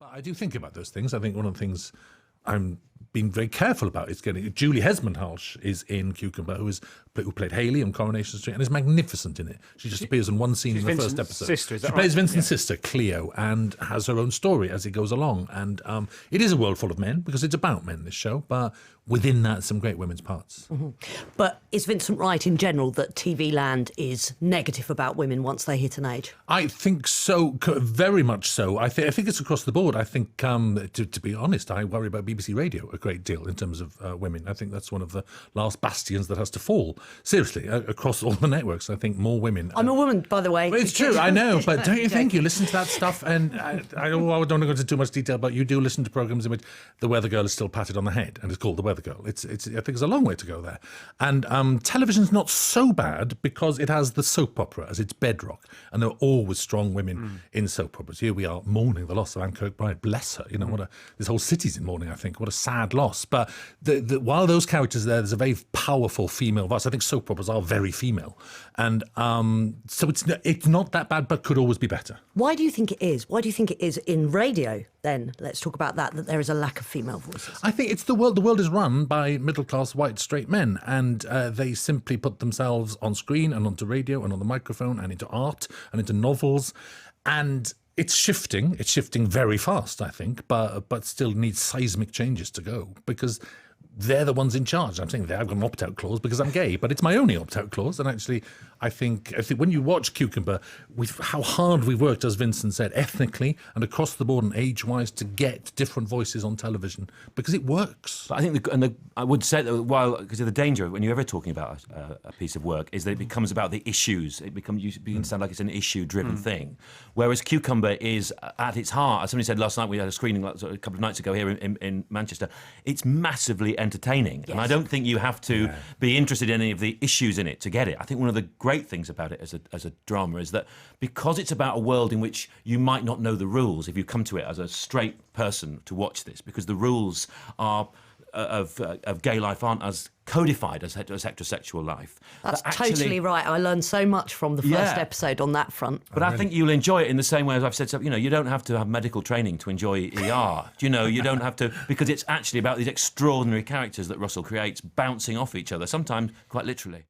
I do think about those things. I think one of the things I'm being very careful about is getting Julie Hesmondhalgh is in Cucumber, who played Haley on Coronation Street and is magnificent in it. She just appears in one scene in the Vincent's first episode. sister, is that she right? plays Vincent's sister, Cleo, and has her own story as it goes along. And it is a world full of men because it's about men, this show, but within that, some great women's parts. Mm-hmm. But is Vincent right in general that TV land is negative about women once they hit an age? I think so, very much so. I think it's across the board. I think, to be honest, I worry about BBC Radio a great deal in terms of women. I think that's one of the last bastions that has to fall. Seriously, across all the networks, I think more women. I'm a woman, by the way. Well, it's true, I know, but don't you think you listen to that stuff? And I don't want to go into too much detail, but you do listen to programmes in which the weather girl is still patted on the head and it's called the weather girl. I think it's a long way to go there. And television's not so bad because it has the soap opera as its bedrock, and there are always strong women in soap operas. Here we are mourning the loss of Anne Kirkbride. Bless her. You know, this whole city's in mourning, I think. What a sad loss. But while those characters are there's a very powerful female voice. I think soap operas are very female. And so it's not that bad, but could always be better. Why do you think it is? Why do you think it is in radio, then? Let's talk about that there is a lack of female voices. I think it's the world. The world is run by middle-class, white, straight men, and they simply put themselves on screen and onto radio and on the microphone and into art and into novels. And it's shifting. It's shifting very fast, I think, but still needs seismic changes to go because they're the ones in charge. I'm saying I've got an opt-out clause because I'm gay, but it's my only opt-out clause. And actually, I think when you watch Cucumber, how hard we've worked, as Vincent said, ethnically and across the board and age-wise to get different voices on television because it works. But I think, I would say that because of the danger when you're ever talking about a piece of work is that it becomes about the issues. You begin to sound like it's an issue-driven thing, whereas Cucumber is at its heart. As somebody said last night, we had a screening a couple of nights ago here in Manchester. It's massively entertaining, and I don't think you have to be interested in any of the issues in it to get it. I think one of the great things about it as a drama is that because it's about a world in which you might not know the rules if you come to it as a straight person to watch this, because the rules of gay life aren't as codified as heterosexual life. That's totally right. I learned so much from the first episode on that front. But I think you'll enjoy it in the same way as I've said. So, you don't have to have medical training to enjoy ER. You don't have to, because it's actually about these extraordinary characters that Russell creates bouncing off each other, sometimes quite literally.